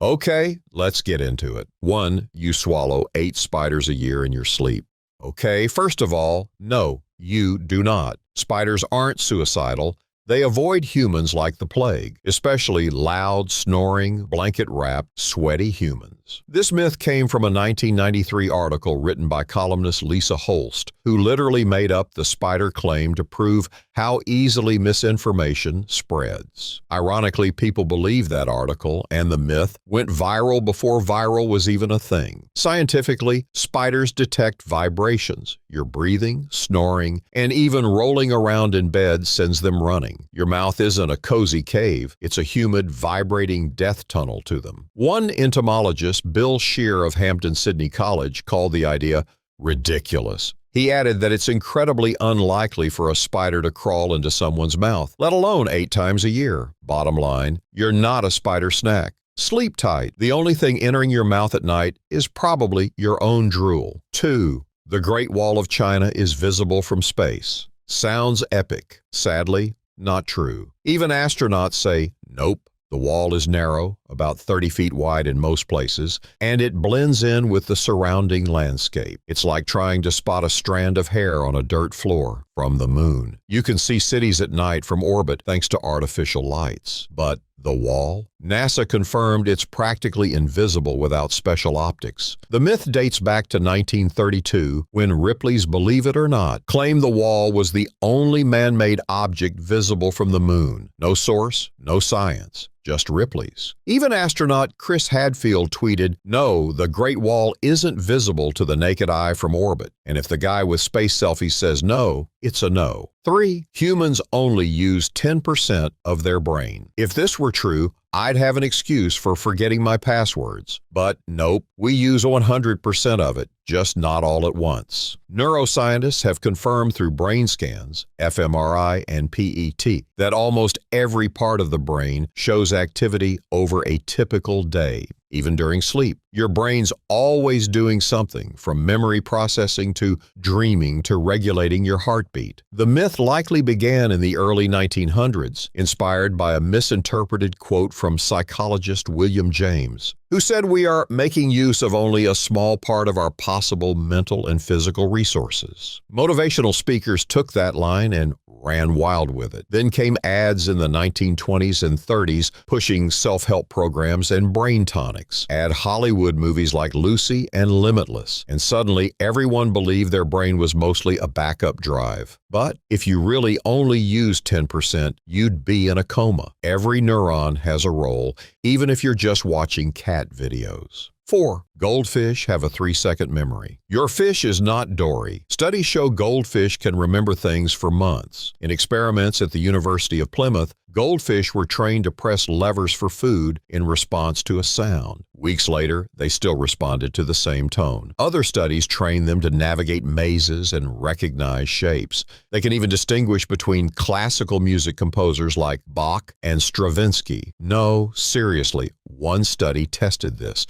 Okay, let's get into it. 1. You swallow 8 spiders a year in your sleep. Okay, first of all, no, you do not. Spiders aren't suicidal. They avoid humans like the plague, especially loud, snoring, blanket-wrapped, sweaty humans. This myth came from a 1993 article written by columnist Lisa Holst, who literally made up the spider claim to prove how easily misinformation spreads. Ironically, people believed that article, and the myth went viral before viral was even a thing. Scientifically, spiders detect vibrations. Your breathing, snoring, and even rolling around in bed sends them running. Your mouth isn't a cozy cave. It's a humid, vibrating death tunnel to them. One entomologist, Bill Shear of Hampton-Sydney College, called the idea ridiculous. He added that it's incredibly unlikely for a spider to crawl into someone's mouth, let alone 8 times a year. Bottom line, you're not a spider snack. Sleep tight. The only thing entering your mouth at night is probably your own drool. 2. The Great Wall of China is visible from space. Sounds epic. Sadly, not true. Even astronauts say, nope. The wall is narrow, about 30 feet wide in most places, and it blends in with the surrounding landscape. It's like trying to spot a strand of hair on a dirt floor from the moon. You can see cities at night from orbit thanks to artificial lights. But the wall? NASA confirmed it's practically invisible without special optics. The myth dates back to 1932, when Ripley's Believe It or Not claimed the wall was the only man-made object visible from the moon. No source, no science. Just Ripley's. Even astronaut Chris Hadfield tweeted, "No, the Great Wall isn't visible to the naked eye from orbit." And if the guy with space selfies says no, it's a no. 3. Humans only use 10% of their brain. If this were true, I'd have an excuse for forgetting my passwords. But nope, we use 100% of it, just not all at once. Neuroscientists have confirmed through brain scans, fMRI and PET, that almost every part of the brain shows activity over a typical day. Even during sleep, your brain's always doing something, from memory processing to dreaming to regulating your heartbeat. The myth likely began in the early 1900s, inspired by a misinterpreted quote from psychologist William James, who said we are making use of only a small part of our possible mental and physical resources. Motivational speakers took that line and ran wild with it. Then came ads in the 1920s and 30s pushing self-help programs and brain tonics. Add Hollywood movies like Lucy and Limitless, and suddenly everyone believed their brain was mostly a backup drive. But if you really only used 10%, you'd be in a coma. Every neuron has a role, even if you're just watching cat videos. 4. Goldfish have a 3-second memory. Your fish is not Dory. Studies show goldfish can remember things for months. In experiments at the University of Plymouth, goldfish were trained to press levers for food in response to a sound. Weeks later, they still responded to the same tone. Other studies trained them to navigate mazes and recognize shapes. They can even distinguish between classical music composers like Bach and Stravinsky. No, seriously, one study tested this.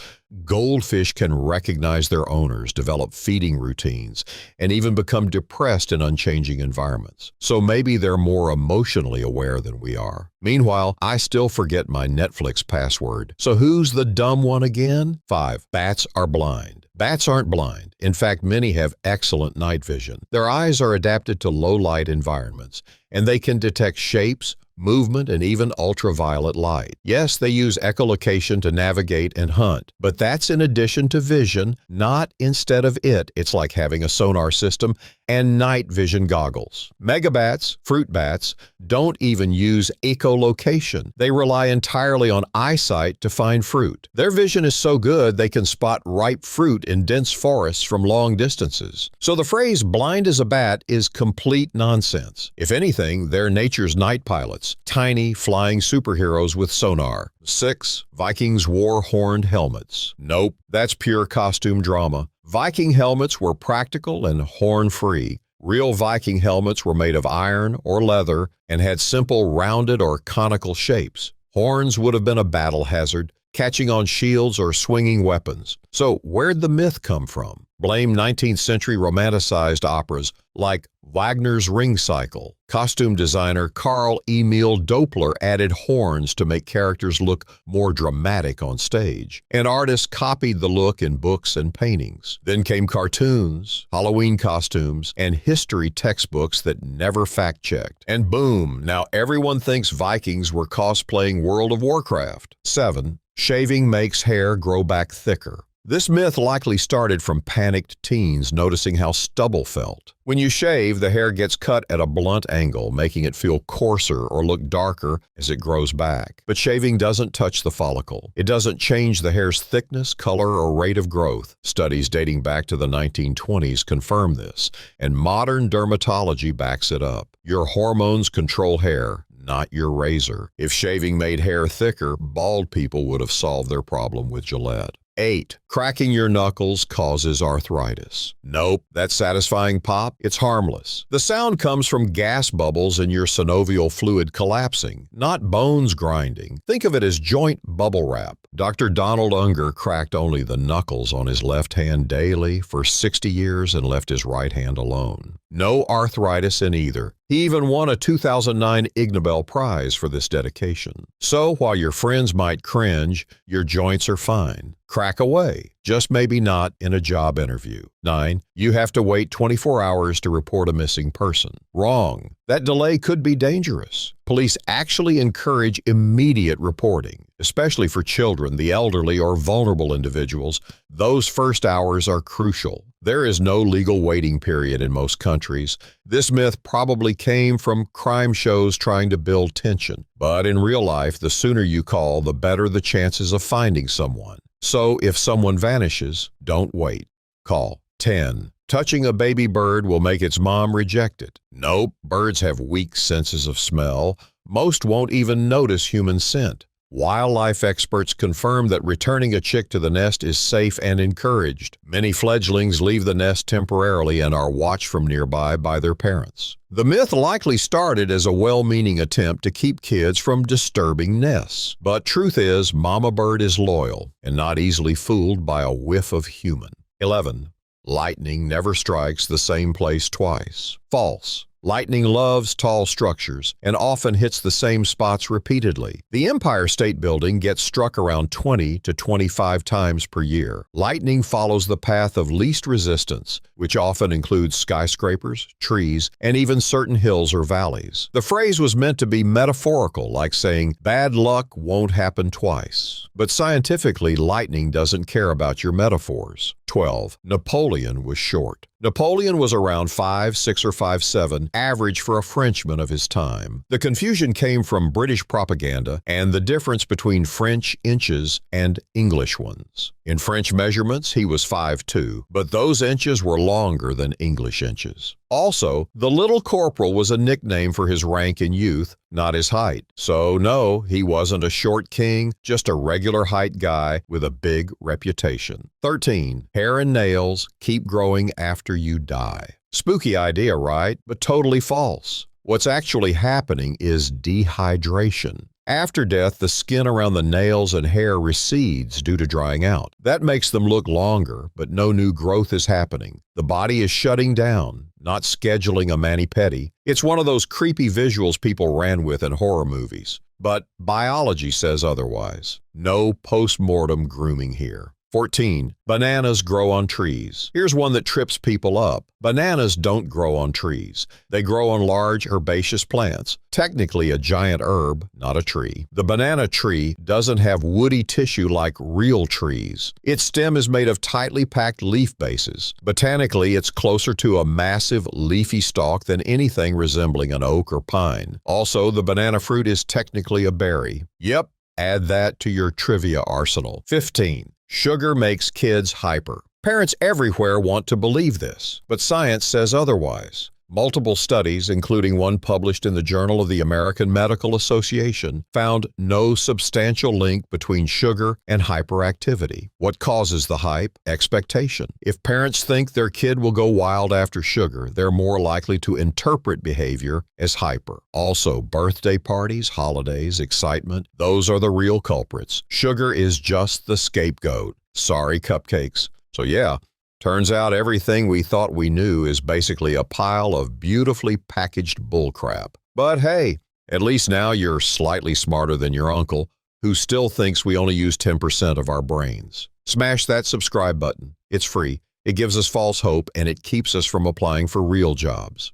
Goldfish can recognize their owners, develop feeding routines, and even become depressed in unchanging environments. So maybe they're more emotionally aware than we are. Meanwhile, I still forget my Netflix password. So who's the dumb one again? 5. Bats are blind. Bats aren't blind. In fact, many have excellent night vision. Their eyes are adapted to low-light environments, and they can detect shapes, movement, and even ultraviolet light. Yes, they use echolocation to navigate and hunt, but that's in addition to vision, not instead of it. It's like having a sonar system and night vision goggles. Megabats, fruit bats, don't even use echolocation. They rely entirely on eyesight to find fruit. Their vision is so good they can spot ripe fruit in dense forests from long distances. So the phrase blind as a bat is complete nonsense. If anything, they're nature's night pilots, tiny flying superheroes with sonar. 6. Vikings wore horned helmets. Nope, that's pure costume drama. Viking helmets were practical and horn-free. Real Viking helmets were made of iron or leather and had simple rounded or conical shapes. Horns would have been a battle hazard. catching on shields, or swinging weapons. So where'd the myth come from? Blame 19th century romanticized operas like Wagner's Ring Cycle. Costume designer Carl Emil Doppler added horns to make characters look more dramatic on stage. And artists copied the look in books and paintings. Then came cartoons, Halloween costumes, and history textbooks that never fact-checked. And boom, now everyone thinks Vikings were cosplaying World of Warcraft. 7. Shaving makes hair grow back thicker. This myth likely started from panicked teens noticing how stubble felt. When you shave, the hair gets cut at a blunt angle, making it feel coarser or look darker as it grows back. But shaving doesn't touch the follicle. It doesn't change the hair's thickness, color, or rate of growth. Studies dating back to the 1920s confirm this, and modern dermatology backs it up. Your hormones control hair, not your razor. If shaving made hair thicker, bald people would have solved their problem with Gillette. 8. Cracking your knuckles causes arthritis. Nope, that satisfying pop, it's harmless. The sound comes from gas bubbles in your synovial fluid collapsing, not bones grinding. Think of it as joint bubble wrap. Dr. Donald Unger cracked only the knuckles on his left hand daily for 60 years and left his right hand alone. No arthritis in either. He even won a 2009 Ig Nobel Prize for this dedication. So while your friends might cringe, your joints are fine. Crack away, just maybe not in a job interview. 9. You have to wait 24 hours to report a missing person. Wrong. That delay could be dangerous. Police actually encourage immediate reporting, especially for children, the elderly, or vulnerable individuals. Those first hours are crucial. There is no legal waiting period in most countries. This myth probably came from crime shows trying to build tension. But in real life, the sooner you call, the better the chances of finding someone. So if someone vanishes, don't wait. Call. 10. Touching a baby bird will make its mom reject it. Nope, birds have weak senses of smell. Most won't even notice human scent. Wildlife experts confirm that returning a chick to the nest is safe and encouraged. Many fledglings leave the nest temporarily and are watched from nearby by their parents. The myth likely started as a well-meaning attempt to keep kids from disturbing nests. But truth is, mama bird is loyal and not easily fooled by a whiff of human. 11. Lightning never strikes the same place twice. False. Lightning loves tall structures and often hits the same spots repeatedly. The Empire State Building gets struck around 20 to 25 times per year. Lightning follows the path of least resistance, which often includes skyscrapers, trees, and even certain hills or valleys. The phrase was meant to be metaphorical, like saying, bad luck won't happen twice. But scientifically, lightning doesn't care about your metaphors. 12. Napoleon was short. Napoleon was around 5'6" or 5'7", average for a Frenchman of his time. The confusion came from British propaganda and the difference between French inches and English ones. In French measurements, he was 5'2", but those inches were longer than English inches. Also, the Little Corporal was a nickname for his rank in youth, not his height. So no, he wasn't a short king, just a regular height guy with a big reputation. 13. Hair and nails keep growing after you die. Spooky idea, right? But totally false. What's actually happening is dehydration. After death, the skin around the nails and hair recedes due to drying out. That makes them look longer, but no new growth is happening. The body is shutting down, not scheduling a mani-pedi. It's one of those creepy visuals people ran with in horror movies. But biology says otherwise. No post-mortem grooming here. 14. Bananas grow on trees. Here's one that trips people up. Bananas don't grow on trees. They grow on large herbaceous plants, technically a giant herb, not a tree. The banana tree doesn't have woody tissue like real trees. Its stem is made of tightly packed leaf bases. Botanically, it's closer to a massive leafy stalk than anything resembling an oak or pine. Also, the banana fruit is technically a berry. Yep, add that to your trivia arsenal. 15. Sugar makes kids hyper. Parents everywhere want to believe this, but science says otherwise. Multiple studies, including one published in the Journal of the American Medical Association, found no substantial link between sugar and hyperactivity. What causes the hype? Expectation. If parents think their kid will go wild after sugar, they're more likely to interpret behavior as hyper. Also, birthday parties, holidays, excitement, those are the real culprits. Sugar is just the scapegoat. Sorry, cupcakes. So yeah, turns out everything we thought we knew is basically a pile of beautifully packaged bullcrap. But hey, at least now you're slightly smarter than your uncle, who still thinks we only use 10% of our brains. Smash that subscribe button. It's free. It gives us false hope, and it keeps us from applying for real jobs.